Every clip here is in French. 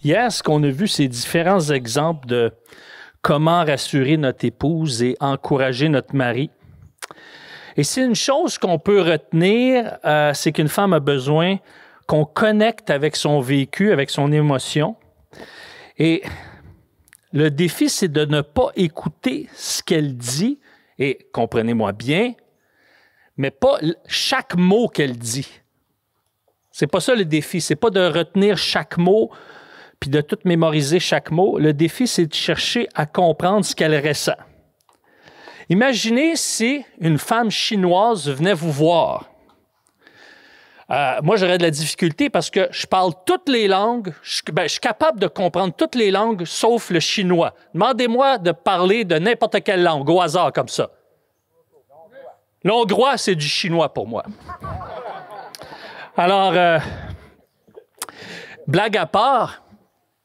Hier, ce qu'on a vu, c'est différents exemples de comment rassurer notre épouse et encourager notre mari. Et c'est une chose qu'on peut retenir, c'est qu'une femme a besoin qu'on connecte avec son vécu, avec son émotion. Et le défi, c'est de ne pas écouter ce qu'elle dit, et comprenez-moi bien, mais pas chaque mot qu'elle dit. C'est pas ça le défi, c'est pas de retenir chaque mot puis de tout mémoriser chaque mot. Le défi, c'est de chercher à comprendre ce qu'elle ressent. Imaginez si une femme chinoise venait vous voir. Moi, j'aurais de la difficulté parce que je parle toutes les langues. Je suis capable de comprendre toutes les langues sauf le chinois. Demandez-moi de parler de n'importe quelle langue au hasard comme ça. L'hongrois, c'est du chinois pour moi. Alors, blague à part,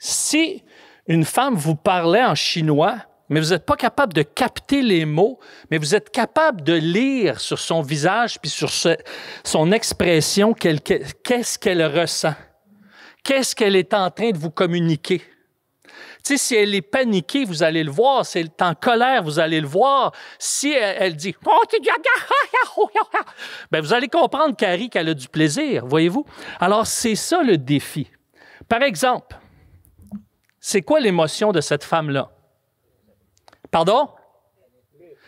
si une femme vous parlait en chinois, mais vous n'êtes pas capable de capter les mots, mais vous êtes capable de lire sur son visage puis sur son expression qu'est-ce qu'elle ressent, qu'est-ce qu'elle est en train de vous communiquer. Tu sais, si elle est paniquée, vous allez le voir. Si elle est en colère, vous allez le voir. Si elle dit « bien, vous allez comprendre qu'elle a du plaisir, voyez-vous? Alors, c'est ça le défi. Par exemple, c'est quoi l'émotion de cette femme-là? Pardon?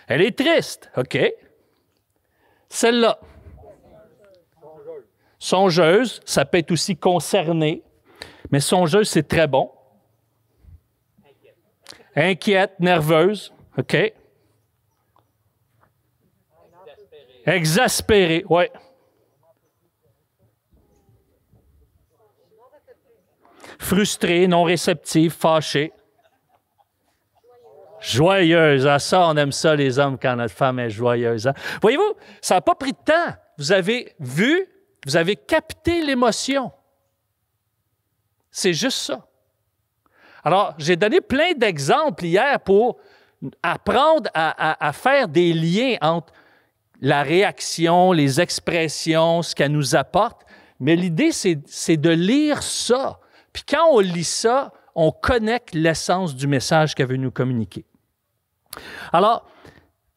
Elle est triste. OK. Celle-là. Songeuse, ça peut être aussi concernée, mais songeuse, c'est très bon. Inquiète, nerveuse. OK. Exaspérée, oui. Frustrée, non réceptive, fâchée. Joyeuse. Ah, ça, on aime ça, les hommes, quand notre femme est joyeuse. Hein? Voyez-vous, ça n'a pas pris de temps. Vous avez vu, vous avez capté l'émotion. C'est juste ça. Alors, j'ai donné plein d'exemples hier pour apprendre à faire des liens entre la réaction, les expressions, ce qu'elle nous apporte. Mais l'idée, c'est de lire ça. Puis quand on lit ça, on connecte l'essence du message qu'elle veut nous communiquer. Alors,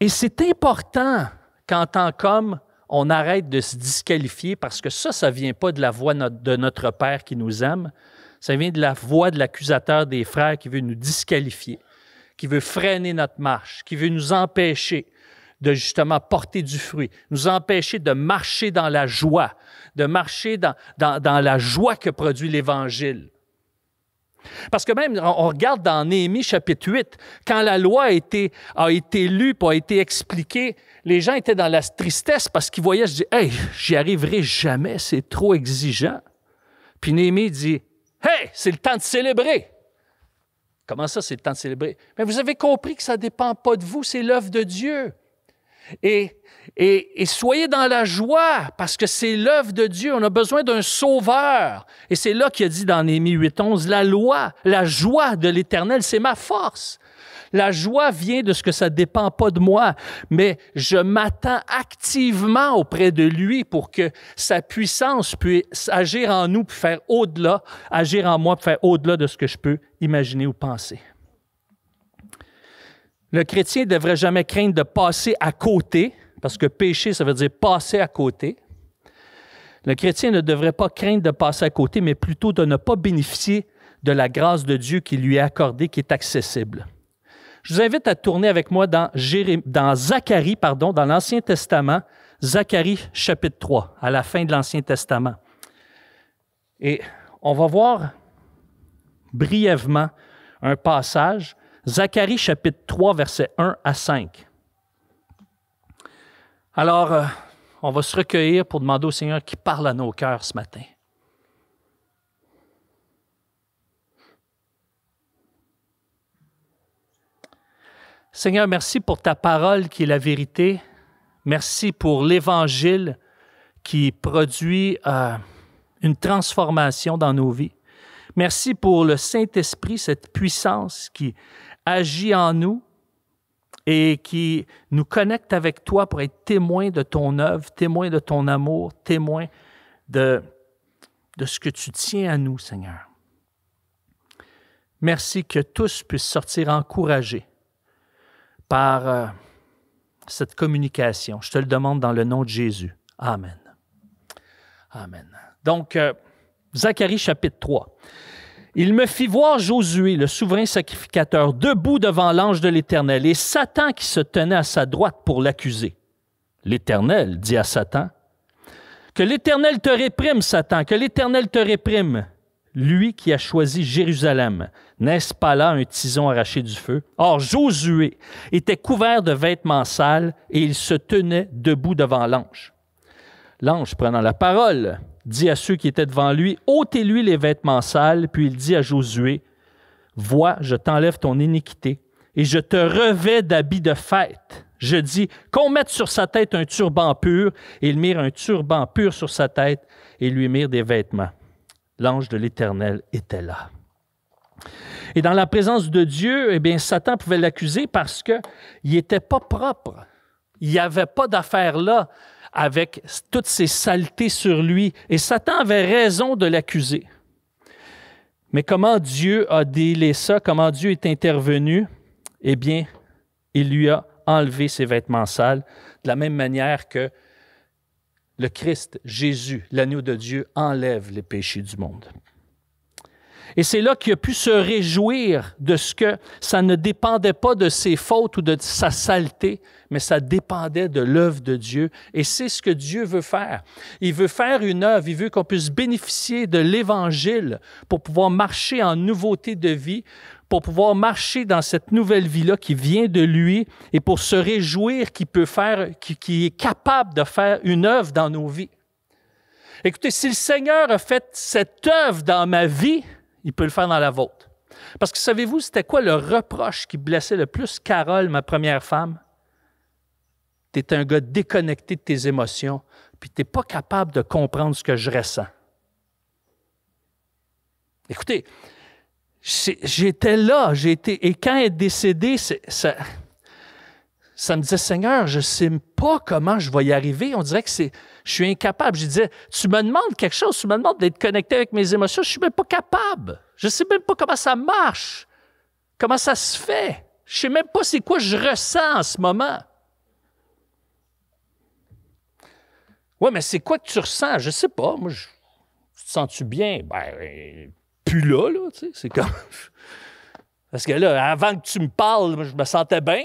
et c'est important qu'en tant qu'homme, on arrête de se disqualifier parce que ça ne vient pas de la voix de notre Père qui nous aime. Ça vient de la voix de l'accusateur des frères qui veut nous disqualifier, qui veut freiner notre marche, qui veut nous empêcher de justement porter du fruit, nous empêcher de marcher dans la joie, de marcher dans la joie que produit l'Évangile. Parce que même, on regarde dans Néhémie chapitre 8, quand la loi a été lue et a été expliquée, les gens étaient dans la tristesse parce qu'ils voyaient, je dis, « Hey, j'y arriverai jamais, c'est trop exigeant. » Puis Néhémie dit, « Hey, c'est le temps de célébrer. » Comment ça, c'est le temps de célébrer? Mais vous avez compris que ça ne dépend pas de vous, c'est l'œuvre de Dieu. Et soyez dans la joie, parce que c'est l'œuvre de Dieu. On a besoin d'un sauveur. Et c'est là qu'il a dit dans Néhémie 8:11, la joie de l'Éternel, c'est ma force. La joie vient de ce que ça ne dépend pas de moi, mais je m'attends activement auprès de lui pour que sa puissance puisse agir en nous, puis faire au-delà, agir en moi, puis faire au-delà de ce que je peux imaginer ou penser. Le chrétien ne devrait jamais craindre de passer à côté, parce que pécher, ça veut dire passer à côté. Le chrétien ne devrait pas craindre de passer à côté, mais plutôt de ne pas bénéficier de la grâce de Dieu qui lui est accordée, qui est accessible. Je vous invite à tourner avec moi dans Zacharie, dans l'Ancien Testament, Zacharie chapitre 3, à la fin de l'Ancien Testament. Et on va voir brièvement un passage, Zacharie chapitre 3, versets 1 à 5. Alors, on va se recueillir pour demander au Seigneur qui parle à nos cœurs ce matin. Seigneur, merci pour ta parole qui est la vérité. Merci pour l'Évangile qui produit une transformation dans nos vies. Merci pour le Saint-Esprit, cette puissance qui agit en nous et qui nous connecte avec toi pour être témoin de ton œuvre, témoin de ton amour, témoin de ce que tu tiens à nous, Seigneur. Merci que tous puissent sortir encouragés par cette communication. Je te le demande dans le nom de Jésus. Amen. Amen. Donc, Zacharie chapitre 3. Il me fit voir Josué, le souverain sacrificateur, debout devant l'ange de l'Éternel, et Satan qui se tenait à sa droite pour l'accuser. L'Éternel dit à Satan, « Que l'Éternel te réprime, Satan, que l'Éternel te réprime, lui qui a choisi Jérusalem. N'est-ce pas là un tison arraché du feu? » Or, Josué était couvert de vêtements sales et il se tenait debout devant l'ange. L'ange, prenant la parole, dit à ceux qui étaient devant lui, « Ôtez-lui les vêtements sales. » Puis il dit à Josué, « Vois, je t'enlève ton iniquité et je te revêts d'habits de fête. » Je dis, « Qu'on mette sur sa tête un turban pur. » Et ils mirent un turban pur sur sa tête et lui mirent des vêtements. L'ange de l'Éternel était là. Et dans la présence de Dieu, eh bien, Satan pouvait l'accuser parce qu'il n'était pas propre. Il n'y avait pas d'affaire là avec toutes ces saletés sur lui. Et Satan avait raison de l'accuser. Mais comment Dieu a délai ça? Comment Dieu est intervenu? Eh bien, il lui a enlevé ses vêtements sales de la même manière que le Christ, Jésus, l'agneau de Dieu, enlève les péchés du monde. Et c'est là qu'il a pu se réjouir de ce que ça ne dépendait pas de ses fautes ou de sa saleté, mais ça dépendait de l'œuvre de Dieu. Et c'est ce que Dieu veut faire. Il veut faire une œuvre, il veut qu'on puisse bénéficier de l'Évangile pour pouvoir marcher en nouveauté de vie, pour pouvoir marcher dans cette nouvelle vie-là qui vient de lui et pour se réjouir qu'il peut faire, qu'il est capable de faire une œuvre dans nos vies. Écoutez, si le Seigneur a fait cette œuvre dans ma vie, il peut le faire dans la vôtre. Parce que savez-vous, c'était quoi le reproche qui blessait le plus Carole, ma première femme? Tu es un gars déconnecté de tes émotions, puis tu n'es pas capable de comprendre ce que je ressens. Écoutez, j'étais là, et quand elle est décédée, ça me disait, Seigneur, je ne sais pas comment je vais y arriver. On dirait que je suis incapable. Je disais, tu me demandes quelque chose, tu me demandes d'être connecté avec mes émotions, je ne suis même pas capable. Je ne sais même pas comment ça marche, comment ça se fait. Je ne sais même pas c'est quoi je ressens en ce moment. Oui, mais c'est quoi que tu ressens? Je ne sais pas. Moi, te sens-tu bien? Ben, plus là, tu sais, c'est comme... Parce que là, avant que tu me parles, je me sentais bien.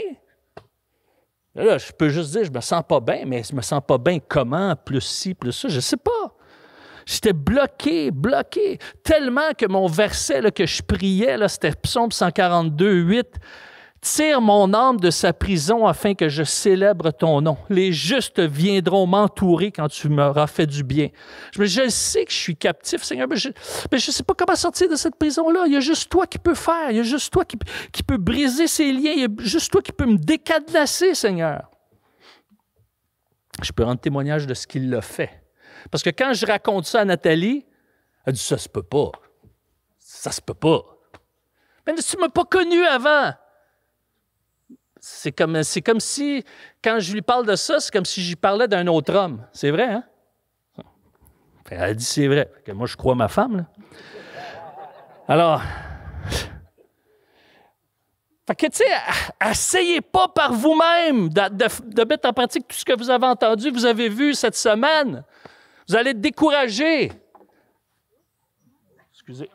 Là, je peux juste dire, je me sens pas bien, mais je me sens pas bien comment? Plus ci, plus ça, je ne sais pas. J'étais bloqué, tellement que mon verset là, que je priais, là, c'était Psaume 142, 8. « Tire mon âme de sa prison afin que je célèbre ton nom. Les justes viendront m'entourer quand tu m'auras fait du bien. » Je sais que je suis captif, Seigneur, mais je ne sais pas comment sortir de cette prison-là. Il y a juste toi qui peux faire. Il y a juste toi qui peux briser ces liens. Il y a juste toi qui peux me décadenasser, Seigneur. Je peux rendre témoignage de ce qu'il a fait. Parce que quand je raconte ça à Nathalie, elle dit « Ça se peut pas. Ça se peut pas. » Mais tu ne m'as pas connu avant. C'est comme si, quand je lui parle de ça, c'est comme si j'y parlais d'un autre homme. C'est vrai, hein? Elle dit c'est vrai. Moi, je crois ma femme, là. Alors, fait que, tu sais, essayez pas par vous-même de mettre en pratique tout ce que vous avez entendu, vous avez vu cette semaine. Vous allez être découragés. Excusez.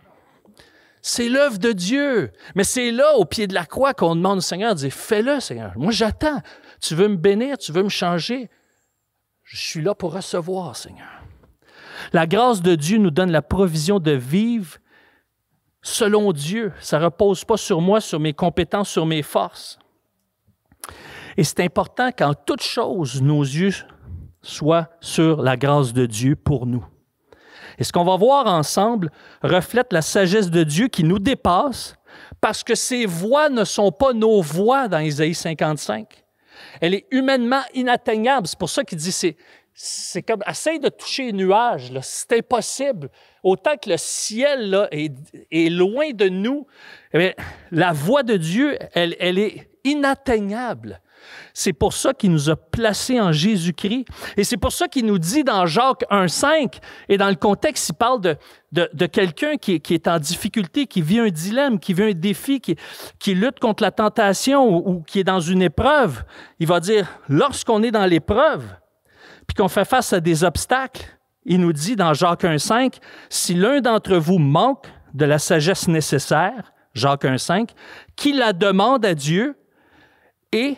C'est l'œuvre de Dieu. Mais c'est là, au pied de la croix, qu'on demande au Seigneur de dire, fais-le, Seigneur. Moi, j'attends. Tu veux me bénir, tu veux me changer. Je suis là pour recevoir, Seigneur. La grâce de Dieu nous donne la provision de vivre selon Dieu. Ça ne repose pas sur moi, sur mes compétences, sur mes forces. Et c'est important qu'en toute chose, nos yeux soient sur la grâce de Dieu pour nous. Et ce qu'on va voir ensemble reflète la sagesse de Dieu qui nous dépasse parce que ses voies ne sont pas nos voies dans Isaïe 55. Elle est humainement inatteignable. C'est pour ça qu'il dit, c'est comme, essaye de toucher les nuages, là. C'est impossible. Autant que le ciel là, est loin de nous, eh bien, la voie de Dieu, elle est inatteignable. C'est pour ça qu'il nous a placés en Jésus-Christ. Et c'est pour ça qu'il nous dit dans Jacques 1,5, et dans le contexte, il parle de quelqu'un qui est en difficulté, qui vit un dilemme, qui vit un défi, qui lutte contre la tentation ou qui est dans une épreuve. Il va dire, lorsqu'on est dans l'épreuve, puis qu'on fait face à des obstacles, il nous dit dans Jacques 1,5, si l'un d'entre vous manque de la sagesse nécessaire, Jacques 1,5, qu'il la demande à Dieu et,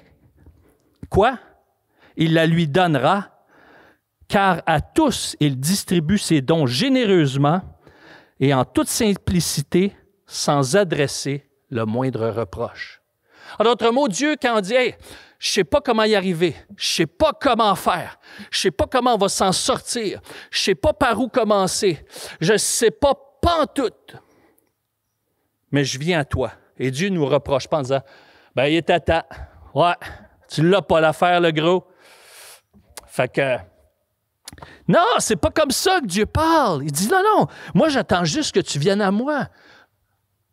quoi? Il la lui donnera, car à tous il distribue ses dons généreusement et en toute simplicité, sans adresser le moindre reproche. En d'autres mots, Dieu, quand on dit, hey, je ne sais pas comment y arriver, je ne sais pas comment faire, je ne sais pas comment on va s'en sortir, je ne sais pas par où commencer, je ne sais pas pantoute, mais je viens à toi. Et Dieu ne nous reproche pas en disant, ben il est à temps, ouais, tu ne l'as pas l'affaire, le gros. Fait que, non, c'est pas comme ça que Dieu parle. Il dit, non, moi j'attends juste que tu viennes à moi.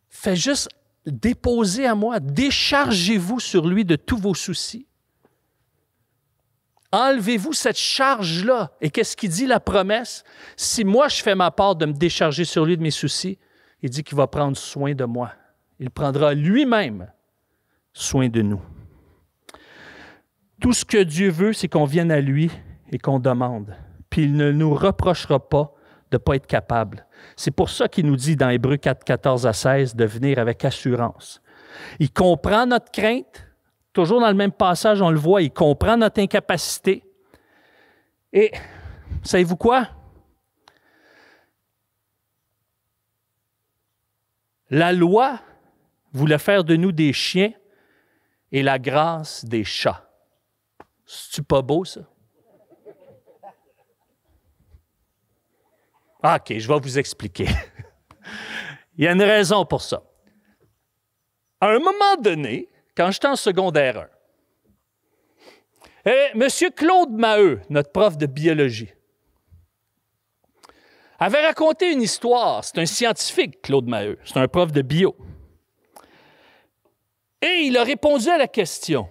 Fais juste déposer à moi, déchargez-vous sur lui de tous vos soucis. Enlevez-vous cette charge-là. Et qu'est-ce qu'il dit, la promesse? Si moi, je fais ma part de me décharger sur lui de mes soucis, il dit qu'il va prendre soin de moi. Il prendra lui-même soin de nous. Tout ce que Dieu veut, c'est qu'on vienne à lui et qu'on demande. Puis il ne nous reprochera pas de ne pas être capable. C'est pour ça qu'il nous dit dans Hébreux 4, 14 à 16 de venir avec assurance. Il comprend notre crainte. Toujours dans le même passage, on le voit, il comprend notre incapacité. Et, savez-vous quoi? La loi voulait faire de nous des chiens et la grâce des chats. C'est-tu pas beau, ça? OK, je vais vous expliquer. Il y a une raison pour ça. À un moment donné, quand j'étais en secondaire 1, M. Claude Maheu, notre prof de biologie, avait raconté une histoire. C'est un scientifique, Claude Maheu. C'est un prof de bio. Et il a répondu à la question,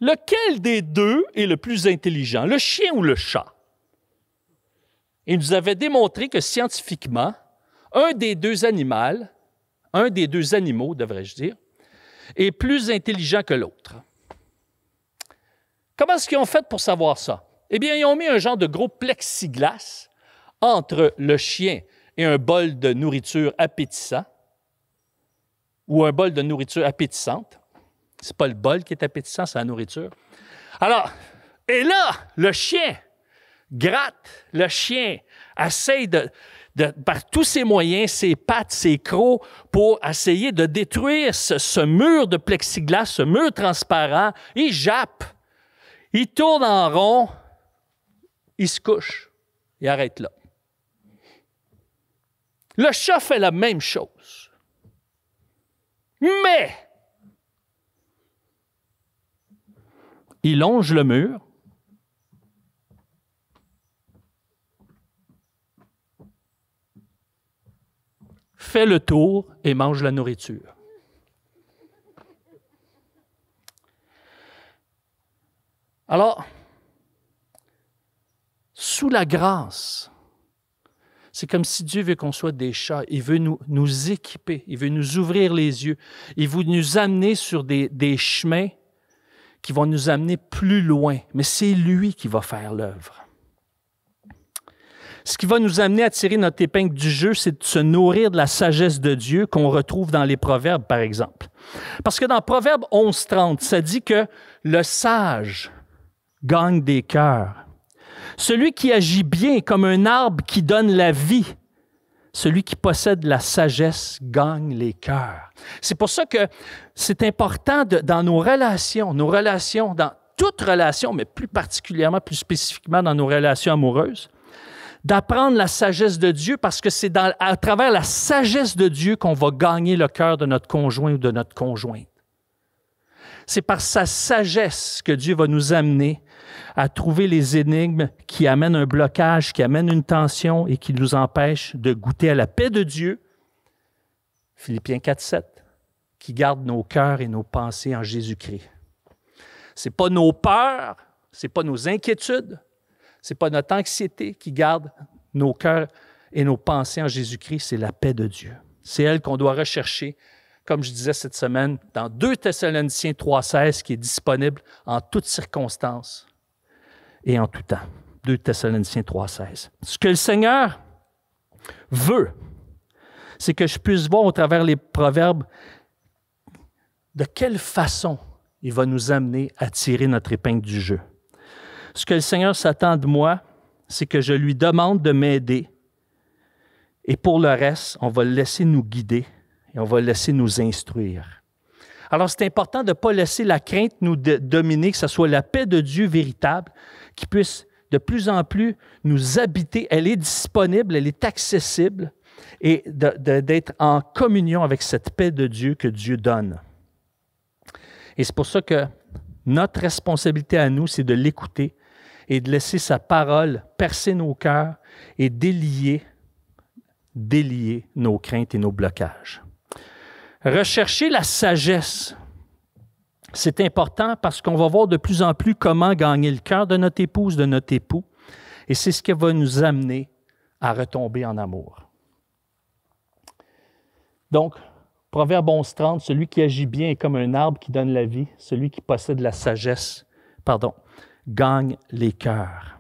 lequel des deux est le plus intelligent, le chien ou le chat? Il nous avait démontré que scientifiquement, un des deux animaux, devrais-je dire, est plus intelligent que l'autre. Comment est-ce qu'ils ont fait pour savoir ça? Eh bien, ils ont mis un genre de gros plexiglas entre le chien et un bol de nourriture appétissant ou un bol de nourriture appétissante. Ce n'est pas le bol qui est appétissant, c'est la nourriture. Alors, et là, le chien gratte, le chien essaye par tous ses moyens, ses pattes, ses crocs, pour essayer de détruire ce mur de plexiglas, ce mur transparent. Il jappe, il tourne en rond, il se couche, il arrête là. Le chat fait la même chose. Mais il longe le mur, fait le tour et mange la nourriture. Alors, sous la grâce, c'est comme si Dieu veut qu'on soit des chats. Il veut nous équiper, il veut nous ouvrir les yeux, il veut nous amener sur des chemins qui vont nous amener plus loin. Mais c'est lui qui va faire l'œuvre. Ce qui va nous amener à tirer notre épingle du jeu, c'est de se nourrir de la sagesse de Dieu qu'on retrouve dans les Proverbes, par exemple. Parce que dans Proverbe 11:30, ça dit que le sage gagne des cœurs. Celui qui agit bien comme un arbre qui donne la vie, celui qui possède la sagesse gagne les cœurs. C'est pour ça que c'est important dans nos relations, dans toute relation, mais plus particulièrement, plus spécifiquement dans nos relations amoureuses, d'apprendre la sagesse de Dieu parce que c'est à travers la sagesse de Dieu qu'on va gagner le cœur de notre conjoint ou de notre conjointe. C'est par sa sagesse que Dieu va nous amener à trouver les énigmes qui amènent un blocage, qui amènent une tension et qui nous empêchent de goûter à la paix de Dieu. Philippiens 4:7, qui garde nos cœurs et nos pensées en Jésus-Christ. Ce n'est pas nos peurs, ce n'est pas nos inquiétudes, ce n'est pas notre anxiété qui garde nos cœurs et nos pensées en Jésus-Christ, c'est la paix de Dieu. C'est elle qu'on doit rechercher, comme je disais cette semaine, dans 2 Thessaloniciens 3,16, qui est disponible en toutes circonstances et en tout temps. 2 Thessaloniciens 3,16. Ce que le Seigneur veut, c'est que je puisse voir au travers les proverbes de quelle façon il va nous amener à tirer notre épingle du jeu. Ce que le Seigneur s'attend de moi, c'est que je lui demande de m'aider. Et pour le reste, on va le laisser nous guider et on va le laisser nous instruire. Alors, c'est important de ne pas laisser la crainte nous dominer, que ce soit la paix de Dieu véritable qui puisse de plus en plus nous habiter. Elle est disponible, elle est accessible et d'être en communion avec cette paix de Dieu que Dieu donne. Et c'est pour ça que notre responsabilité à nous, c'est de l'écouter et de laisser sa parole percer nos cœurs et délier nos craintes et nos blocages. Rechercher la sagesse, c'est important parce qu'on va voir de plus en plus comment gagner le cœur de notre épouse, de notre époux, et c'est ce qui va nous amener à retomber en amour. Donc, Proverbe 11:30, celui qui agit bien est comme un arbre qui donne la vie, celui qui possède la sagesse, gagne les cœurs.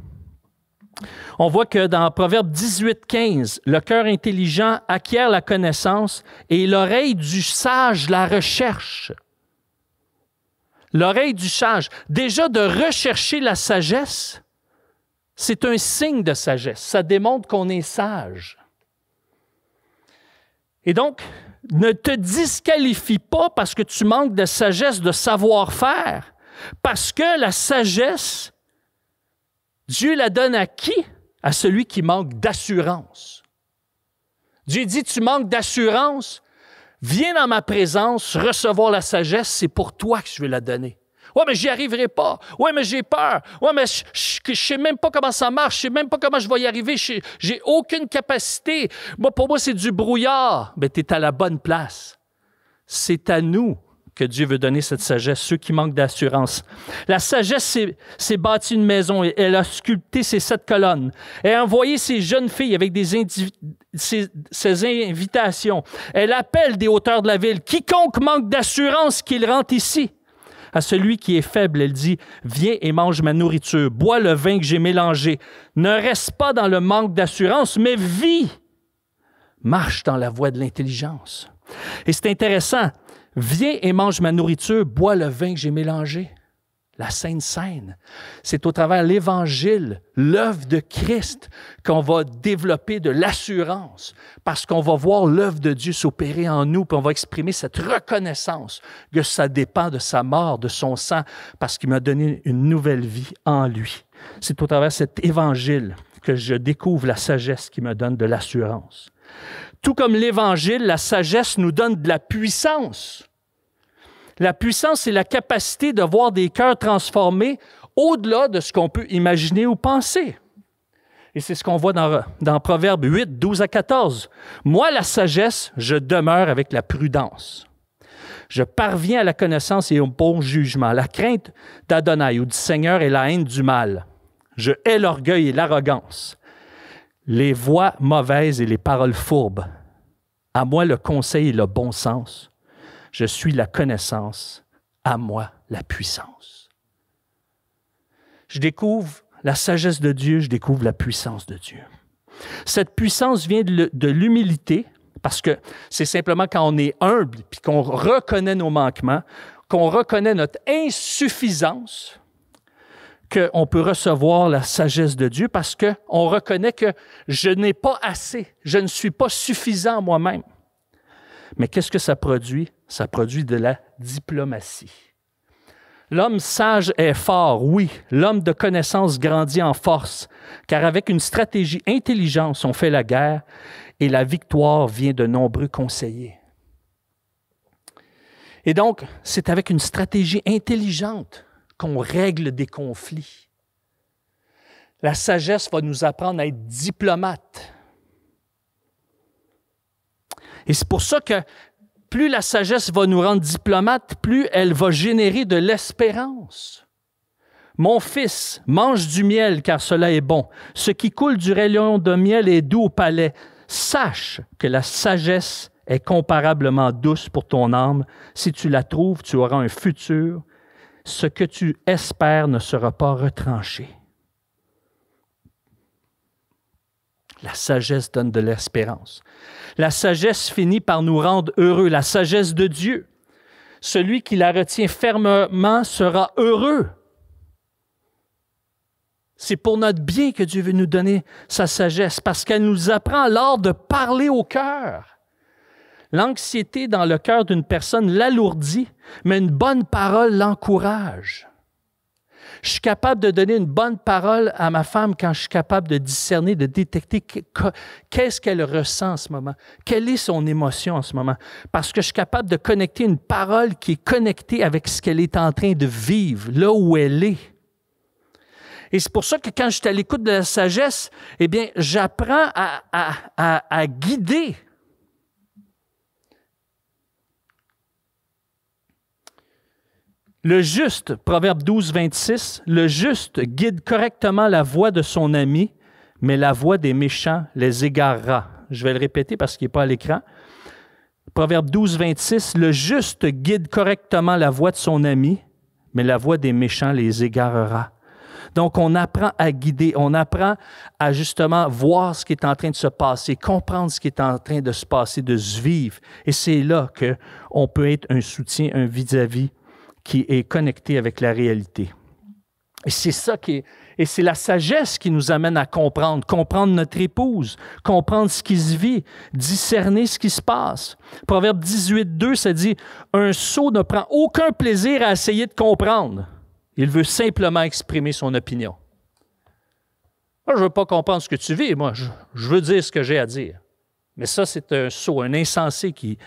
On voit que dans Proverbe 18:15, le cœur intelligent acquiert la connaissance et l'oreille du sage la recherche. L'oreille du sage. Déjà, de rechercher la sagesse, c'est un signe de sagesse. Ça démontre qu'on est sage. Et donc, ne te disqualifie pas parce que tu manques de sagesse, de savoir-faire, parce que la sagesse, Dieu la donne à qui? À celui qui manque d'assurance. Dieu dit, tu manques d'assurance, viens dans ma présence, recevoir la sagesse, c'est pour toi que je vais la donner. Ouais, mais j'y arriverai pas. Ouais, mais j'ai peur. Ouais, mais je sais même pas comment ça marche. Je sais même pas comment je vais y arriver. J'ai aucune capacité. Pour moi, c'est du brouillard. Mais tu es à la bonne place. C'est à nous que Dieu veut donner cette sagesse, ceux qui manquent d'assurance. La sagesse, c'est bâti une maison. Elle a sculpté ses 7 colonnes. Elle a envoyé ses jeunes filles avec ses invitations. Elle appelle des hauteurs de la ville. Quiconque manque d'assurance, qu'il rentre ici. À celui qui est faible, elle dit, « Viens et mange ma nourriture, bois le vin que j'ai mélangé. Ne reste pas dans le manque d'assurance, mais vis. Marche dans la voie de l'intelligence. » Et c'est intéressant. « Viens et mange ma nourriture, bois le vin que j'ai mélangé. » La Sainte Seine. C'est au travers de l'Évangile, l'œuvre de Christ, qu'on va développer de l'assurance, parce qu'on va voir l'œuvre de Dieu s'opérer en nous, puis on va exprimer cette reconnaissance que ça dépend de sa mort, de son sang, parce qu'il m'a donné une nouvelle vie en lui. C'est au travers de cet Évangile que je découvre la sagesse qui me donne de l'assurance. Tout comme l'Évangile, la sagesse nous donne de la puissance. La puissance, c'est la capacité de voir des cœurs transformés au-delà de ce qu'on peut imaginer ou penser. Et c'est ce qu'on voit dans Proverbe 8, 12 à 14. « Moi, la sagesse, je demeure avec la prudence. Je parviens à la connaissance et au bon jugement. La crainte d'Adonai ou du Seigneur est la haine du mal. Je hais l'orgueil et l'arrogance, les voies mauvaises et les paroles fourbes. À moi le conseil et le bon sens. Je suis la connaissance, à moi la puissance. » Je découvre la sagesse de Dieu, je découvre la puissance de Dieu. Cette puissance vient de l'humilité, parce que c'est simplement quand on est humble, puis qu'on reconnaît nos manquements, qu'on reconnaît notre insuffisance, qu'on peut recevoir la sagesse de Dieu, parce qu'on reconnaît que je n'ai pas assez, je ne suis pas suffisant moi-même. Mais qu'est-ce que ça produit? Ça produit de la diplomatie. L'homme sage est fort, oui. L'homme de connaissance grandit en force, car avec une stratégie intelligente, on fait la guerre et la victoire vient de nombreux conseillers. Et donc, c'est avec une stratégie intelligente qu'on règle des conflits. La sagesse va nous apprendre à être diplomate. Et c'est pour ça que plus la sagesse va nous rendre diplomates, plus elle va générer de l'espérance. Mon fils, mange du miel, car cela est bon. Ce qui coule du rayon de miel est doux au palais. Sache que la sagesse est comparablement douce pour ton âme. Si tu la trouves, tu auras un futur. Ce que tu espères ne sera pas retranché. La sagesse donne de l'espérance. La sagesse finit par nous rendre heureux. La sagesse de Dieu. Celui qui la retient fermement sera heureux. C'est pour notre bien que Dieu veut nous donner sa sagesse, parce qu'elle nous apprend l'art de parler au cœur. L'anxiété dans le cœur d'une personne l'alourdit, mais une bonne parole l'encourage. Je suis capable de donner une bonne parole à ma femme quand je suis capable de discerner, de détecter qu'est-ce qu'elle ressent en ce moment, quelle est son émotion en ce moment. Parce que je suis capable de connecter une parole qui est connectée avec ce qu'elle est en train de vivre, là où elle est. Et c'est pour ça que quand je suis à l'écoute de la sagesse, eh bien, j'apprends à guider. Le juste, Proverbe 12, 26, le juste guide correctement la voie de son ami, mais la voie des méchants les égarera. Je vais le répéter parce qu'il n'est pas à l'écran. Proverbe 12, 26, le juste guide correctement la voie de son ami, mais la voie des méchants les égarera. Donc, on apprend à guider, on apprend à justement voir ce qui est en train de se passer, comprendre ce qui est en train de se passer, de se vivre. Et c'est là qu'on peut être un soutien, un vis-à-vis qui est connecté avec la réalité. Et c'est ça et c'est la sagesse qui nous amène à comprendre notre épouse, comprendre ce qui se vit, discerner ce qui se passe. Proverbe 18, 2, ça dit « Un sot ne prend aucun plaisir à essayer de comprendre. Il veut simplement exprimer son opinion. » Moi, je ne veux pas comprendre ce que tu vis, moi, je veux dire ce que j'ai à dire. Mais ça, c'est un sot, un insensé qui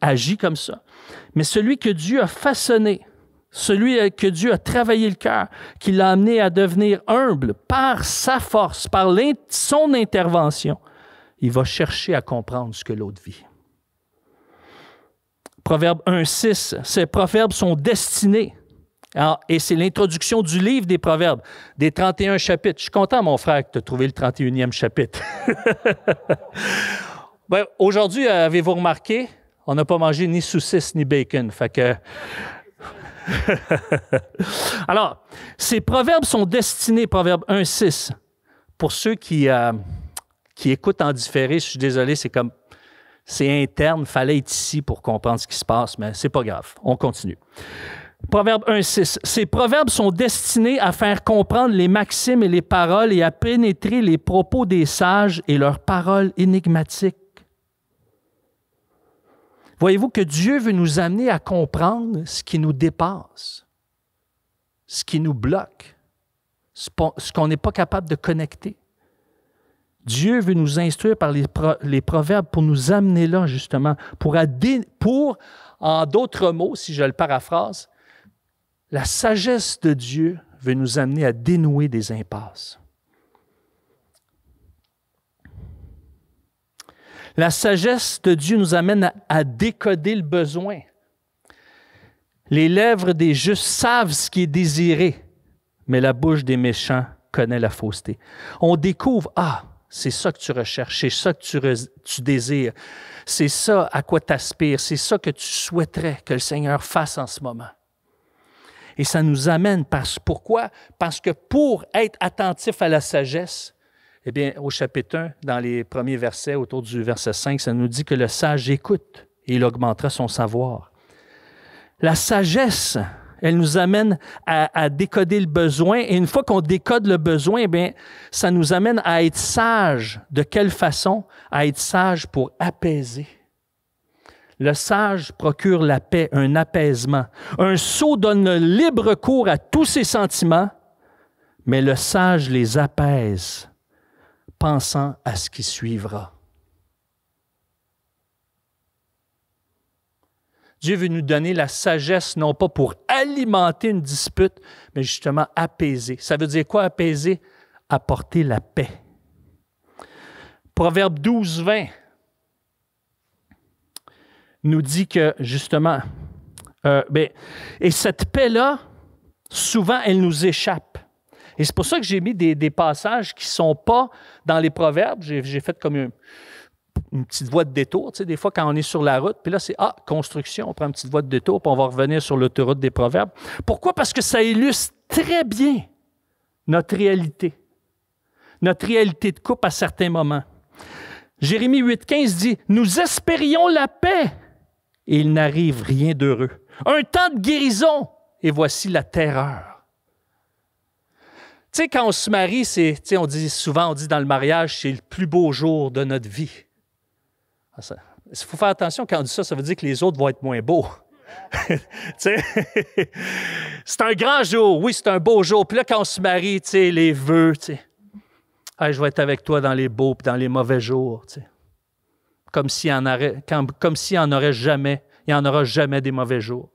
agit comme ça. Mais celui que Dieu a façonné, celui que Dieu a travaillé le cœur, qui l'a amené à devenir humble par sa force, par son intervention, il va chercher à comprendre ce que l'autre vit. Proverbe 1,6, ces proverbes sont destinés. Alors, et c'est l'introduction du livre des Proverbes, des 31 chapitres. Je suis content, mon frère, que tu aies trouvé le 31e chapitre. Ben, aujourd'hui, avez-vous remarqué, on n'a pas mangé ni saucisse ni bacon. Fait que... Alors, ces proverbes sont destinés, Proverbe 1,6, pour ceux qui écoutent en différé, je suis désolé, c'est interne, il fallait être ici pour comprendre ce qui se passe, mais c'est pas grave, on continue. Proverbe 1,6, ces proverbes sont destinés à faire comprendre les maximes et les paroles et à pénétrer les propos des sages et leurs paroles énigmatiques. Voyez-vous que Dieu veut nous amener à comprendre ce qui nous dépasse, ce qui nous bloque, ce qu'on n'est pas capable de connecter. Dieu veut nous instruire par les proverbes pour nous amener là, justement, pour, en d'autres mots, si je le paraphrase, la sagesse de Dieu veut nous amener à dénouer des impasses. La sagesse de Dieu nous amène à décoder le besoin. Les lèvres des justes savent ce qui est désiré, mais la bouche des méchants connaît la fausseté. On découvre, c'est ça que tu recherches, c'est ça que tu désires, c'est ça à quoi tu aspires, c'est ça que tu souhaiterais que le Seigneur fasse en ce moment. Et ça nous amène, pourquoi? Parce que pour être attentif à la sagesse, eh bien, au chapitre 1, dans les premiers versets, autour du verset 5, ça nous dit que le sage écoute et il augmentera son savoir. La sagesse, elle nous amène à décoder le besoin. Et une fois qu'on décode le besoin, eh bien, ça nous amène à être sage. De quelle façon? À être sage pour apaiser. Le sage procure la paix, un apaisement. Un sot donne le libre cours à tous ses sentiments, mais le sage les apaise, pensant à ce qui suivra. Dieu veut nous donner la sagesse, non pas pour alimenter une dispute, mais justement apaiser. Ça veut dire quoi apaiser? Apporter la paix. Proverbe 12, 20 nous dit que justement, et cette paix-là souvent, elles nous échappent. Et c'est pour ça que j'ai mis des passages qui ne sont pas dans les proverbes. J'ai fait comme une petite voie de détour. Tu sais, des fois, quand on est sur la route, puis là, c'est construction, on prend une petite voie de détour, puis on va revenir sur l'autoroute des proverbes. Pourquoi? Parce que ça illustre très bien notre réalité de couple à certains moments. Jérémie 8,15 dit « Nous espérions la paix, et il n'arrive rien d'heureux. Un temps de guérison, et voici la terreur. » Tu sais, quand on se marie, on dit souvent dans le mariage, c'est le plus beau jour de notre vie. Il faut faire attention quand on dit ça, ça veut dire que les autres vont être moins beaux. C'est un grand jour, oui, c'est un beau jour. Puis là, quand on se marie, les vœux, je vais être avec toi dans les beaux et dans les mauvais jours. Comme s'il n'y en aurait jamais, il n'y en aura jamais des mauvais jours.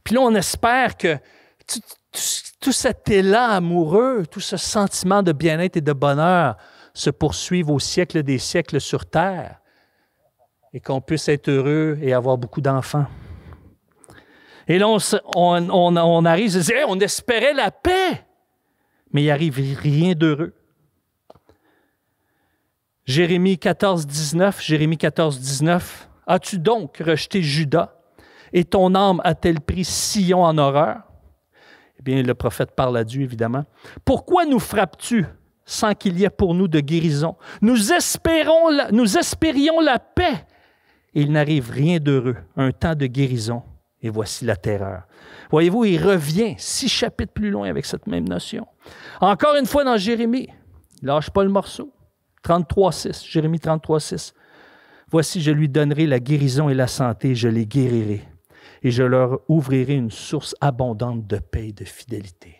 Puis là, on espère que tout cet élan amoureux, tout ce sentiment de bien-être et de bonheur se poursuive au siècle des siècles sur terre et qu'on puisse être heureux et avoir beaucoup d'enfants. Et là, on arrive, on dit, hey, on espérait la paix, mais il n'arrive rien d'heureux. Jérémie 14,19, « As-tu donc rejeté Juda, et ton âme a-t-elle pris Sion en horreur? » Eh bien, le prophète parle à Dieu, évidemment. « Pourquoi nous frappes-tu sans qu'il y ait pour nous de guérison? Nous espérions la paix, et il n'arrive rien d'heureux, un temps de guérison. Et voici la terreur. » Voyez-vous, il revient 6 chapitres plus loin avec cette même notion. Encore une fois dans Jérémie, lâche pas le morceau. 33,6, Jérémie 33,6. « Voici, je lui donnerai la guérison et la santé, je les guérirai, et je leur ouvrirai une source abondante de paix et de fidélité. »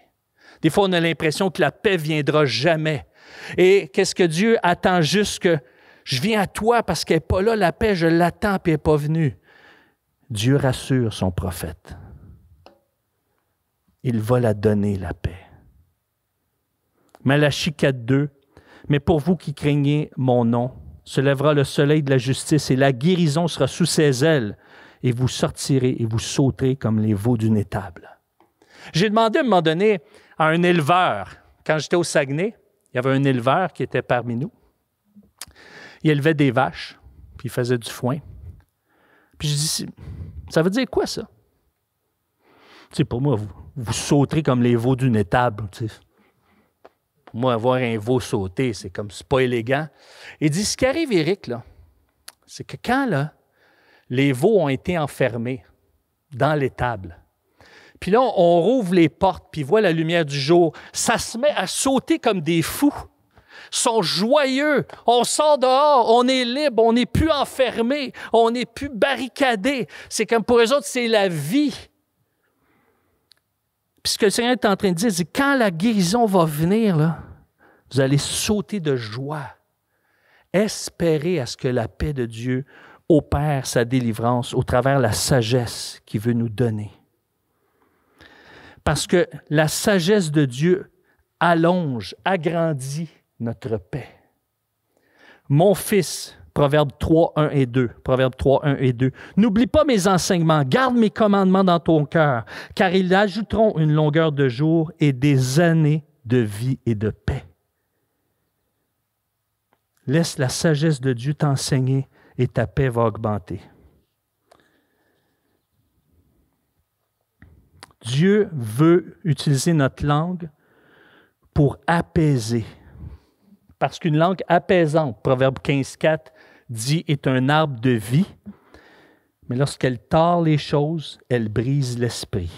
Des fois, on a l'impression que la paix ne viendra jamais. Et qu'est-ce que Dieu attend juste que je viens à toi parce qu'elle n'est pas là, la paix, je l'attends et elle n'est pas venue. Dieu rassure son prophète. Il va la donner, la paix. Malachie 4,2. « Mais pour vous qui craignez mon nom, se lèvera le soleil de la justice et la guérison sera sous ses ailes, et vous sortirez et vous sauterez comme les veaux d'une étable. » J'ai demandé à un moment donné à un éleveur, quand j'étais au Saguenay, il y avait un éleveur qui était parmi nous. Il élevait des vaches, puis il faisait du foin. Puis je dis, ça veut dire quoi ça? Tu sais, pour moi, vous sauterez comme les veaux d'une étable. Tu sais. Pour moi, avoir un veau sauter, c'est pas élégant. Il dit, ce qui arrive, Éric, là, c'est que quand là, les veaux ont été enfermés dans l'étable, puis là, on rouvre les portes, puis voit la lumière du jour, ça se met à sauter comme des fous. Ils sont joyeux. On sort dehors, on est libre, on n'est plus enfermé, on n'est plus barricadé. C'est comme pour eux autres, c'est la vie. Puis ce que le Seigneur est en train de dire, c'est quand la guérison va venir, là, vous allez sauter de joie. Espérez à ce que la paix de Dieu opère sa délivrance au travers de la sagesse qu'il veut nous donner. Parce que la sagesse de Dieu allonge, agrandit notre paix. Mon fils, Proverbe 3, 1 et 2. Proverbe 3, 1 et 2. N'oublie pas mes enseignements, garde mes commandements dans ton cœur, car ils ajouteront une longueur de jours et des années de vie et de paix. Laisse la sagesse de Dieu t'enseigner et ta paix va augmenter. Dieu veut utiliser notre langue pour apaiser. Parce qu'une langue apaisante, Proverbe 15,4 dit, est un arbre de vie, mais lorsqu'elle tord les choses, elle brise l'esprit.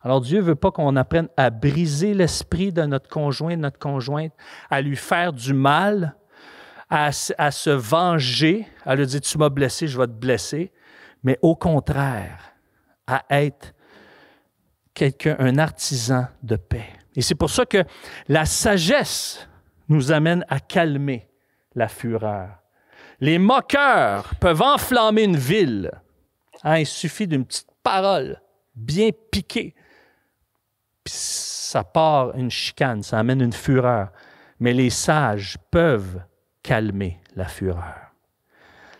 Alors Dieu ne veut pas qu'on apprenne à briser l'esprit de notre conjoint, de notre conjointe, à lui faire du mal, à se venger, à lui dire « tu m'as blessé, je vais te blesser », mais au contraire, à être un artisan de paix. Et c'est pour ça que la sagesse nous amène à calmer la fureur. Les moqueurs peuvent enflammer une ville. Il suffit d'une petite parole bien piquée. Puis ça part une chicane, ça amène une fureur. Mais les sages peuvent calmer la fureur.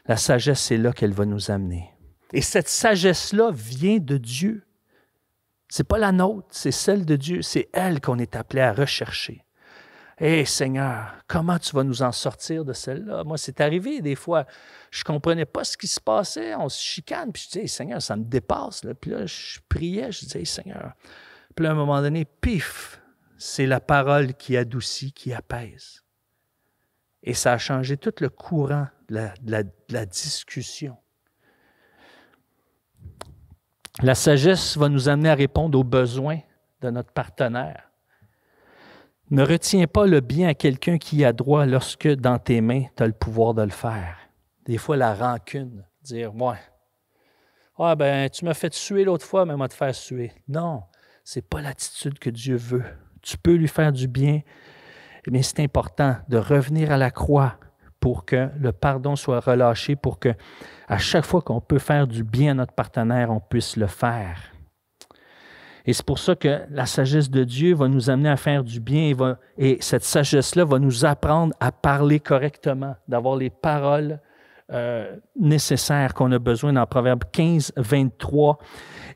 La sagesse, c'est là qu'elle va nous amener. Et cette sagesse-là vient de Dieu. Ce n'est pas la nôtre, c'est celle de Dieu. C'est elle qu'on est appelé à rechercher. Hé, Seigneur, comment tu vas nous en sortir de celle-là? Moi, c'est arrivé des fois, je ne comprenais pas ce qui se passait, on se chicane, puis je disais, hey, Seigneur, ça me dépasse. Là. Puis là, je priais, je disais, hey, Seigneur. Puis là, à un moment donné, pif, c'est la parole qui adoucit, qui apaise. Et ça a changé tout le courant de la discussion. La sagesse va nous amener à répondre aux besoins de notre partenaire. Ne retiens pas le bien à quelqu'un qui a droit lorsque dans tes mains, tu as le pouvoir de le faire. Des fois, la rancune, dire, ouais, ben, tu m'as fait suer l'autre fois, mais moi te faire suer. Non, ce n'est pas l'attitude que Dieu veut. Tu peux lui faire du bien, mais c'est important de revenir à la croix pour que le pardon soit relâché, pour que à chaque fois qu'on peut faire du bien à notre partenaire, on puisse le faire. Et c'est pour ça que la sagesse de Dieu va nous amener à faire du bien et cette sagesse-là va nous apprendre à parler correctement, d'avoir les paroles nécessaires qu'on a besoin dans Proverbe 15, 23.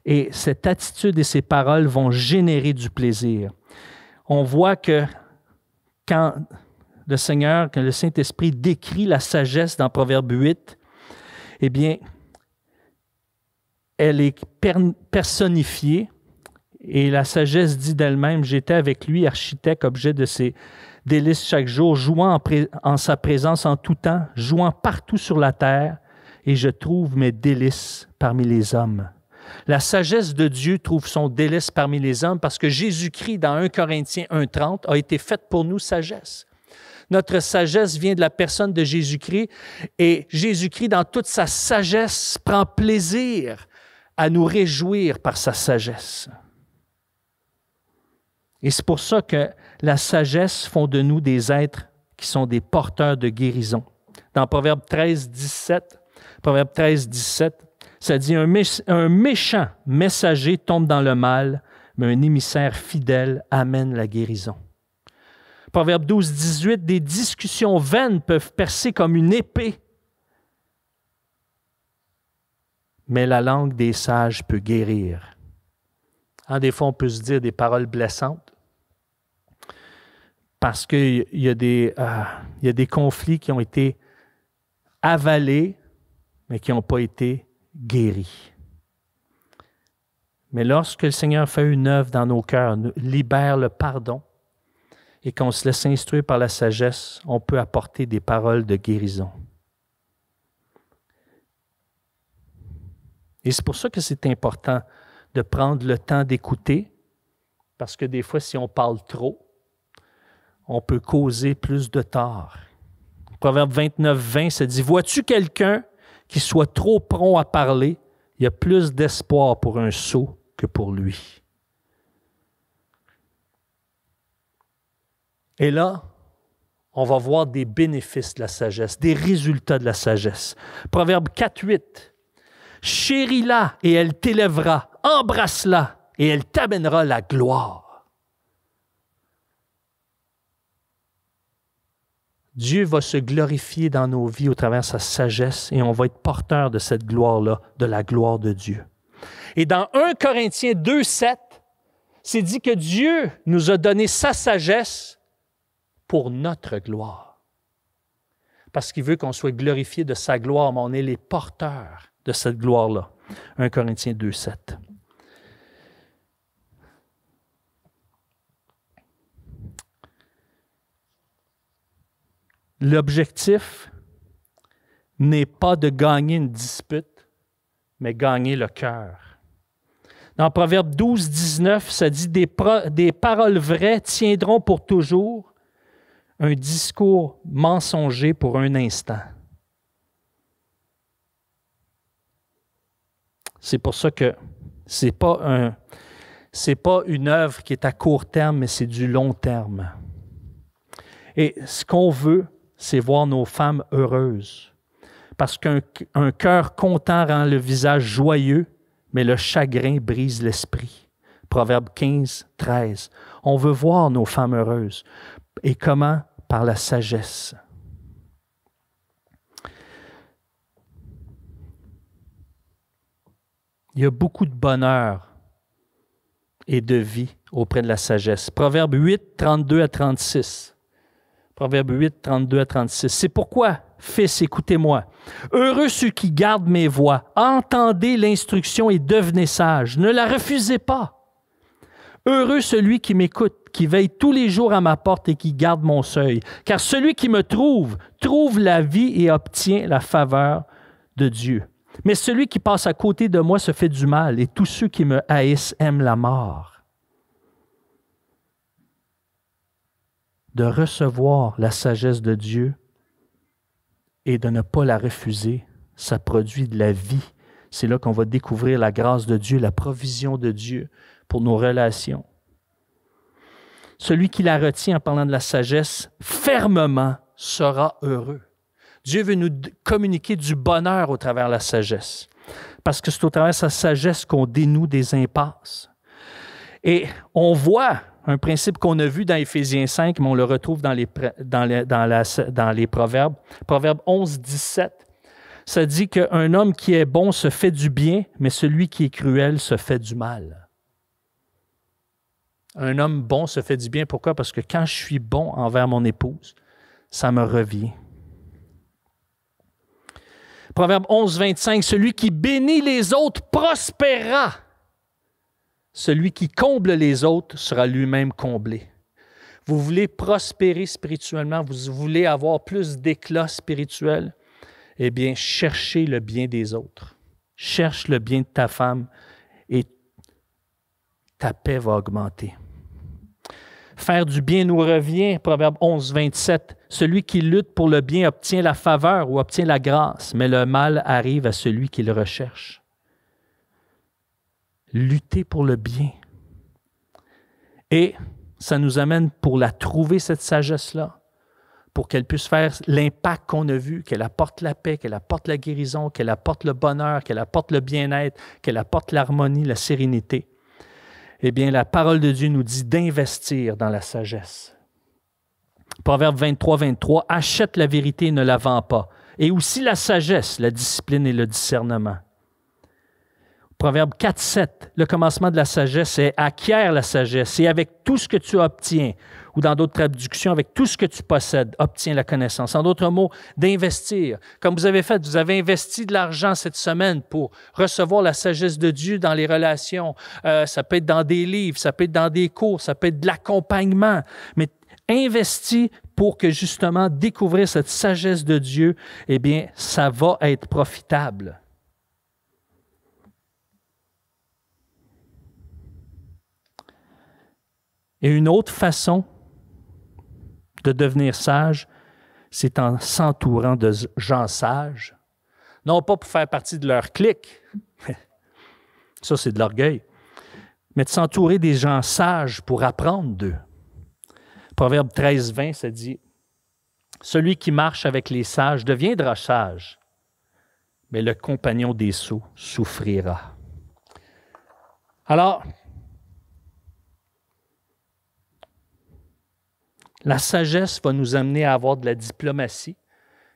Et cette attitude et ces paroles vont générer du plaisir. On voit que quand le Seigneur, quand le Saint-Esprit décrit la sagesse dans Proverbe 8, eh bien, elle est personnifiée. Et la sagesse dit d'elle-même, « J'étais avec lui, architecte, objet de ses délices chaque jour, jouant en sa présence en tout temps, jouant partout sur la terre, et je trouve mes délices parmi les hommes. » La sagesse de Dieu trouve son délice parmi les hommes parce que Jésus-Christ, dans 1 Corinthiens 1,30, a été faite pour nous sagesse. Notre sagesse vient de la personne de Jésus-Christ et Jésus-Christ, dans toute sa sagesse, prend plaisir à nous réjouir par sa sagesse. Et c'est pour ça que la sagesse font de nous des êtres qui sont des porteurs de guérison. Dans Proverbe 13, 17, ça dit « Un méchant messager tombe dans le mal, mais un émissaire fidèle amène la guérison. » Proverbe 12, 18, « Des discussions vaines peuvent percer comme une épée, mais la langue des sages peut guérir. » Des fois, on peut se dire des paroles blessantes parce qu'il y a des conflits qui ont été avalés, mais qui n'ont pas été guéris. Mais lorsque le Seigneur fait une œuvre dans nos cœurs, libère le pardon, et qu'on se laisse instruire par la sagesse, on peut apporter des paroles de guérison. Et c'est pour ça que c'est important de prendre le temps d'écouter, parce que des fois, si on parle trop, on peut causer plus de tort. Proverbe 29, 20, ça dit « Vois-tu quelqu'un qui soit trop prompt à parler? Il y a plus d'espoir pour un sot que pour lui. » Et là, on va voir des bénéfices de la sagesse, des résultats de la sagesse. Proverbe 4, 8. « Chéris-la et elle t'élèvera, embrasse-la et elle t'amènera la gloire. » Dieu va se glorifier dans nos vies au travers de sa sagesse et on va être porteur de cette gloire-là, de la gloire de Dieu. Et dans 1 Corinthiens 2, 7, c'est dit que Dieu nous a donné sa sagesse pour notre gloire. Parce qu'il veut qu'on soit glorifié de sa gloire, mais on est les porteurs de cette gloire-là. 1 Corinthiens 2, 7. L'objectif n'est pas de gagner une dispute, mais gagner le cœur. Dans Proverbe 12, 19, ça dit « Des paroles vraies tiendront pour toujours, un discours mensonger pour un instant. » C'est pour ça que ce n'est pas une œuvre qui est à court terme, mais c'est du long terme. Et ce qu'on veut, c'est voir nos femmes heureuses. Parce qu'un cœur content rend le visage joyeux, mais le chagrin brise l'esprit. Proverbe 15, 13. On veut voir nos femmes heureuses. Et comment? Par la sagesse. Il y a beaucoup de bonheur et de vie auprès de la sagesse. Proverbe 8, 32 à 36. Proverbe 8, 32 à 36. C'est pourquoi, fils, écoutez-moi. Heureux ceux qui gardent mes voies. Entendez l'instruction et devenez sages. Ne la refusez pas. Heureux celui qui m'écoute, qui veille tous les jours à ma porte et qui garde mon seuil. Car celui qui me trouve la vie et obtient la faveur de Dieu. Mais celui qui passe à côté de moi se fait du mal, et tous ceux qui me haïssent aiment la mort. De recevoir la sagesse de Dieu et de ne pas la refuser, ça produit de la vie. C'est là qu'on va découvrir la grâce de Dieu, la provision de Dieu pour nos relations. Celui qui la retient en parlant de la sagesse, fermement sera heureux. Dieu veut nous communiquer du bonheur au travers de la sagesse, parce que c'est au travers de sa sagesse qu'on dénoue des impasses. Et on voit un principe qu'on a vu dans Éphésiens 5, mais on le retrouve dans les Proverbes. Proverbe 11, 17, ça dit qu'un homme qui est bon se fait du bien, mais celui qui est cruel se fait du mal. Un homme bon se fait du bien. Pourquoi? Parce que quand je suis bon envers mon épouse, ça me revient. Proverbe 11, 25, celui qui bénit les autres prospérera. Celui qui comble les autres sera lui-même comblé. Vous voulez prospérer spirituellement, vous voulez avoir plus d'éclat spirituel, eh bien, cherchez le bien des autres. Cherche le bien de ta femme et ta paix va augmenter. Faire du bien nous revient, Proverbe 11, 27. Celui qui lutte pour le bien obtient la faveur ou obtient la grâce, mais le mal arrive à celui qui le recherche. Lutter pour le bien. Et ça nous amène pour la trouver, cette sagesse-là, pour qu'elle puisse faire l'impact qu'on a vu, qu'elle apporte la paix, qu'elle apporte la guérison, qu'elle apporte le bonheur, qu'elle apporte le bien-être, qu'elle apporte l'harmonie, la sérénité. Eh bien, la parole de Dieu nous dit d'investir dans la sagesse. Proverbe 23, 23, « Achète la vérité et ne la vends pas. » Et aussi la sagesse, la discipline et le discernement. Proverbe 4, 7, le commencement de la sagesse est « Acquiert la sagesse et avec tout ce que tu obtiens. » Ou dans d'autres traductions, avec tout ce que tu possèdes, obtiens la connaissance. En d'autres mots, d'investir. Comme vous avez fait, vous avez investi de l'argent cette semaine pour recevoir la sagesse de Dieu dans les relations. Ça peut être dans des livres, ça peut être dans des cours, ça peut être de l'accompagnement. Mais investis pour que justement découvrir cette sagesse de Dieu, eh bien, ça va être profitable. Et une autre façon de devenir sage, c'est en s'entourant de gens sages. Non pas pour faire partie de leur clique, ça c'est de l'orgueil, mais de s'entourer des gens sages pour apprendre d'eux. Proverbe 13, 20, ça dit « Celui qui marche avec les sages deviendra sage, mais le compagnon des sots souffrira. » Alors, la sagesse va nous amener à avoir de la diplomatie.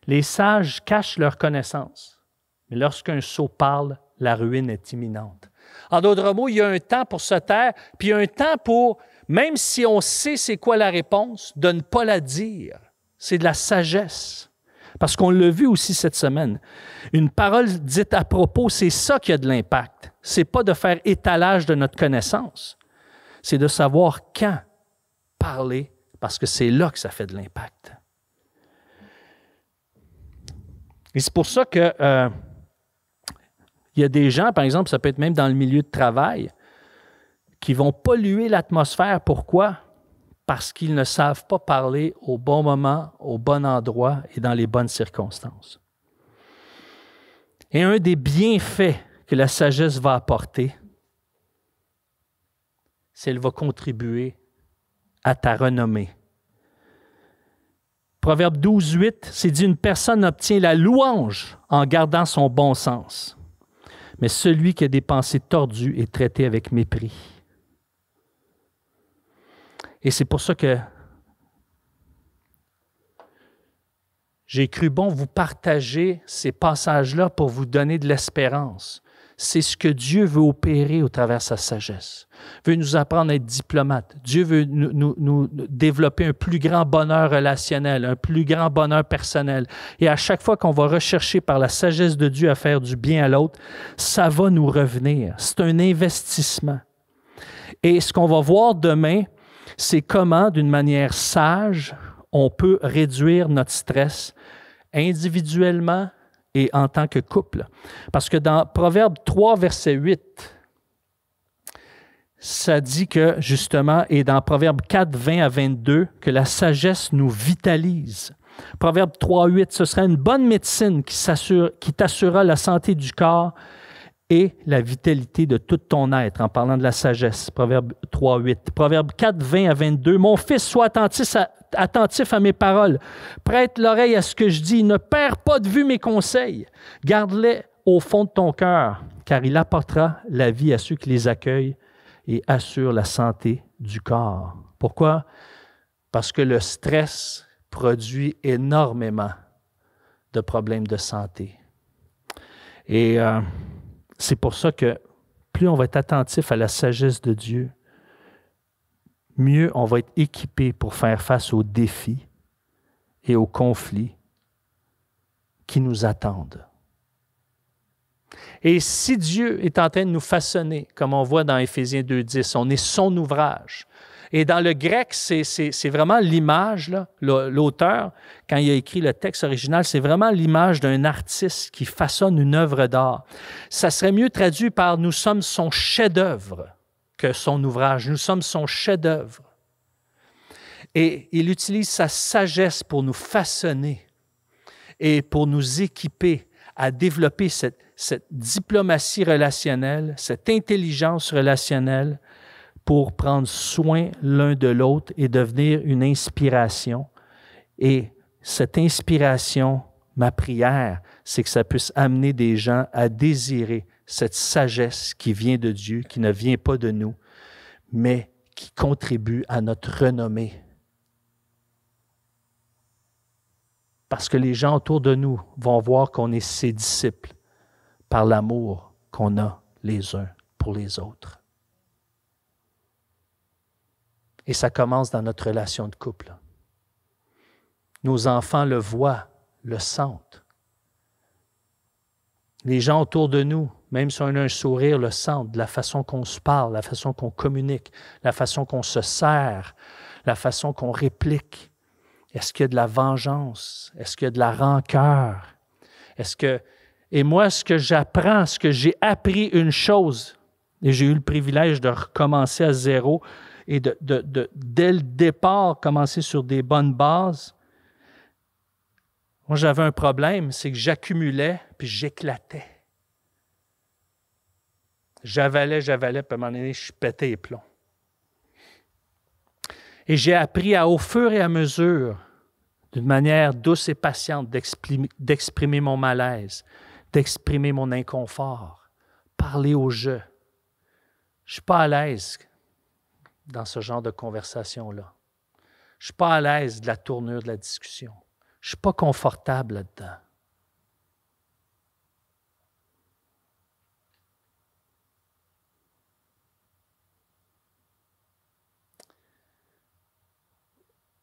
Les sages cachent leur connaissance, mais lorsqu'un sot parle, la ruine est imminente. En d'autres mots, il y a un temps pour se taire, puis il y a un temps pour, même si on sait c'est quoi la réponse, de ne pas la dire. C'est de la sagesse. Parce qu'on l'a vu aussi cette semaine. Une parole dite à propos, c'est ça qui a de l'impact. Ce n'est pas de faire étalage de notre connaissance. C'est de savoir quand parler, parce que c'est là que ça fait de l'impact. Et c'est pour ça que il y a des gens, par exemple, ça peut être même dans le milieu de travail, qui vont polluer l'atmosphère. Pourquoi? Parce qu'ils ne savent pas parler au bon moment, au bon endroit et dans les bonnes circonstances. Et un des bienfaits que la sagesse va apporter, c'est qu'elle va contribuer à ta renommée. Proverbe 12, 8, c'est dit « Une personne obtient la louange en gardant son bon sens, mais celui qui a des pensées tordues est traité avec mépris. » Et c'est pour ça que j'ai cru bon vous partager ces passages-là pour vous donner de l'espérance. C'est ce que Dieu veut opérer au travers de sa sagesse. Il veut nous apprendre à être diplomates. Dieu veut nous développer un plus grand bonheur relationnel, un plus grand bonheur personnel. Et à chaque fois qu'on va rechercher par la sagesse de Dieu à faire du bien à l'autre, ça va nous revenir. C'est un investissement. Et ce qu'on va voir demain, c'est comment, d'une manière sage, on peut réduire notre stress individuellement et en tant que couple. Parce que dans Proverbe 3, verset 8, ça dit que, justement, et dans Proverbe 4, 20 à 22, que la sagesse nous vitalise. Proverbe 3, 8, ce sera une bonne médecine qui t'assurera la santé du corps et la vitalité de tout ton être, en parlant de la sagesse. Proverbe 3, 8. Proverbe 4, 20 à 22, « Mon fils, sois attentif à mes paroles. Prête l'oreille à ce que je dis. Ne perds pas de vue mes conseils. Garde-les au fond de ton cœur, car il apportera la vie à ceux qui les accueillent et assure la santé du corps. » Pourquoi? Parce que le stress produit énormément de problèmes de santé. Et c'est pour ça que plus on va être attentif à la sagesse de Dieu, mieux on va être équipé pour faire face aux défis et aux conflits qui nous attendent. Et si Dieu est en train de nous façonner, comme on voit dans Éphésiens 2,10, on est son ouvrage. Et dans le grec, c'est vraiment l'image, là, l'auteur, quand il a écrit le texte original, c'est vraiment l'image d'un artiste qui façonne une œuvre d'art. Ça serait mieux traduit par « nous sommes son chef-d'œuvre » que son ouvrage. Nous sommes son chef-d'œuvre. Et il utilise sa sagesse pour nous façonner et pour nous équiper à développer cette diplomatie relationnelle, cette intelligence relationnelle pour prendre soin l'un de l'autre et devenir une inspiration. Et cette inspiration, ma prière, c'est que ça puisse amener des gens à désirer cette sagesse qui vient de Dieu, qui ne vient pas de nous, mais qui contribue à notre renommée. Parce que les gens autour de nous vont voir qu'on est ses disciples par l'amour qu'on a les uns pour les autres. Et ça commence dans notre relation de couple. Nos enfants le voient, le sentent. Les gens autour de nous, même si on a un sourire, le sentent, de la façon qu'on se parle, la façon qu'on communique, la façon qu'on se sert, la façon qu'on réplique. Est-ce qu'il y a de la vengeance? Est-ce qu'il y a de la rancœur? Et moi, ce que j'apprends, ce que j'ai appris une chose, et j'ai eu le privilège de recommencer à zéro et dès le départ, commencer sur des bonnes bases. Moi, j'avais un problème, c'est que j'accumulais puis j'éclatais. J'avalais, puis à un moment donné, je pétais les plombs. Et j'ai appris au fur et à mesure, d'une manière douce et patiente, d'exprimer mon malaise, d'exprimer mon inconfort, parler au jeu. Je ne suis pas à l'aise dans ce genre de conversation-là. Je ne suis pas à l'aise de la tournure de la discussion. Je ne suis pas confortable là-dedans.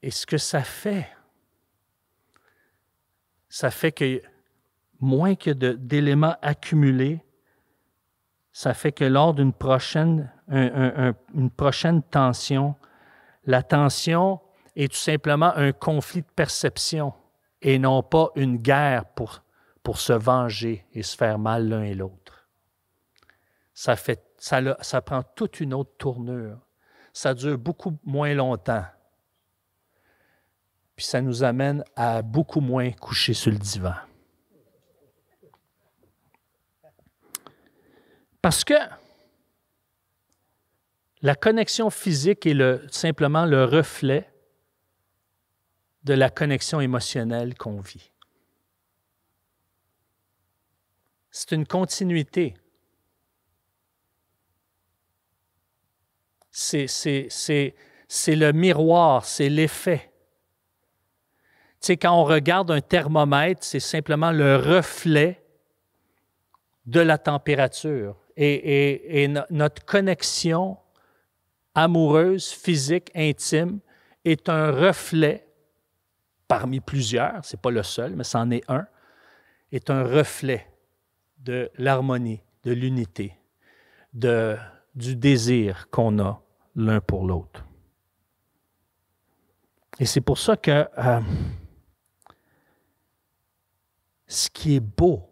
Et ce que ça fait que moins que d'éléments accumulés, ça fait que lors d'une prochaine tension, la tension est tout simplement un conflit de perception et non pas une guerre pour se venger et se faire mal l'un et l'autre. Ça prend toute une autre tournure. Ça dure beaucoup moins longtemps. Puis ça nous amène à beaucoup moins coucher sur le divan. Parce que la connexion physique est simplement le reflet de la connexion émotionnelle qu'on vit. C'est une continuité. C'est le miroir, c'est l'effet. Tu sais, quand on regarde un thermomètre, c'est simplement le reflet de la température. Et notre connexion amoureuse, physique, intime, est un reflet, parmi plusieurs, ce n'est pas le seul, mais c'en est un, est un reflet de l'harmonie, de l'unité, du désir qu'on a l'un pour l'autre. Et c'est pour ça que ce qui est beau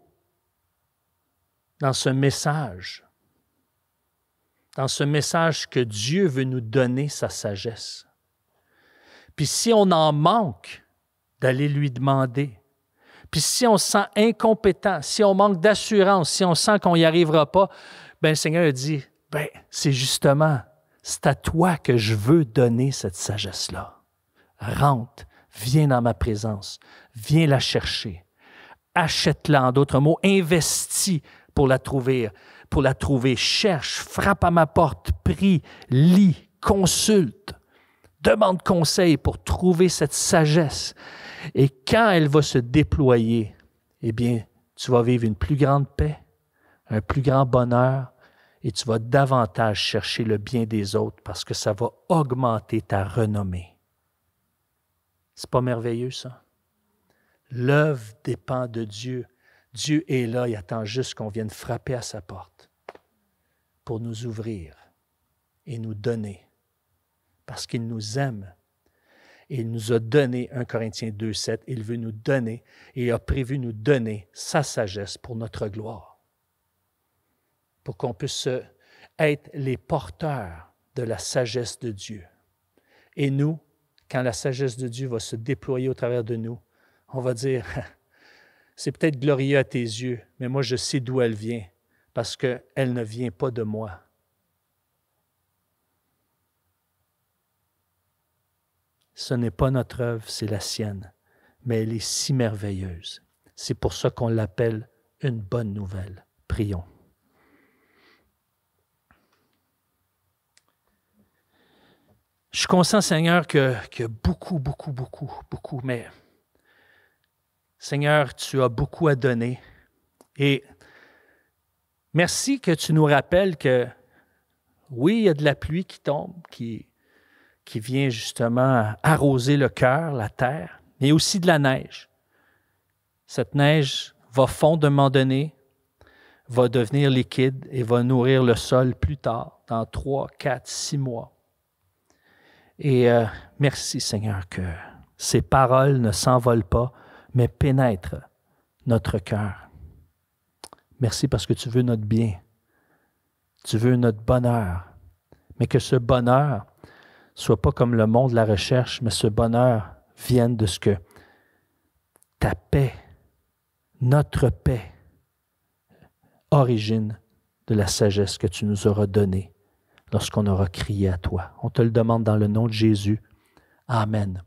dans ce message que Dieu veut nous donner sa sagesse. Puis si on en manque, d'aller lui demander. Puis si on se sent incompétent, si on manque d'assurance, si on sent qu'on n'y arrivera pas, bien le Seigneur a dit, bien c'est justement, c'est à toi que je veux donner cette sagesse-là. Rentre, viens dans ma présence, viens la chercher. Achète-la, en d'autres mots, investis pour la trouver, cherche, frappe à ma porte, prie, lis, consulte, demande conseil pour trouver cette sagesse. Et quand elle va se déployer, eh bien, tu vas vivre une plus grande paix, un plus grand bonheur, et tu vas davantage chercher le bien des autres parce que ça va augmenter ta renommée. C'est pas merveilleux, ça? L'œuvre dépend de Dieu. Dieu est là, il attend juste qu'on vienne frapper à sa porte pour nous ouvrir et nous donner, parce qu'il nous aime. Et il nous a donné, 1 Corinthiens 2,7, il veut nous donner et a prévu nous donner sa sagesse pour notre gloire, pour qu'on puisse être les porteurs de la sagesse de Dieu. Et nous, quand la sagesse de Dieu va se déployer au travers de nous, on va dire, c'est peut-être glorieux à tes yeux, mais moi je sais d'où elle vient, parce qu'elle ne vient pas de moi. Ce n'est pas notre œuvre, c'est la sienne, mais elle est si merveilleuse. C'est pour ça qu'on l'appelle une bonne nouvelle. Prions. Je suis conscient, Seigneur, qu'il y a beaucoup, mais Seigneur, tu as beaucoup à donner. Et merci que tu nous rappelles que, oui, il y a de la pluie qui tombe, qui vient justement arroser le cœur, la terre, mais aussi de la neige. Cette neige va fondre à un moment donné, va devenir liquide et va nourrir le sol plus tard, dans 3, 4, 6 mois. Et merci, Seigneur, que ces paroles ne s'envolent pas, mais pénètrent notre cœur. Merci parce que tu veux notre bien. Tu veux notre bonheur. Mais que ce bonheur soit pas comme le monde la recherche, mais ce bonheur vienne de ce que ta paix, notre paix, origine de la sagesse que tu nous auras donnée lorsqu'on aura crié à toi. On te le demande dans le nom de Jésus. Amen.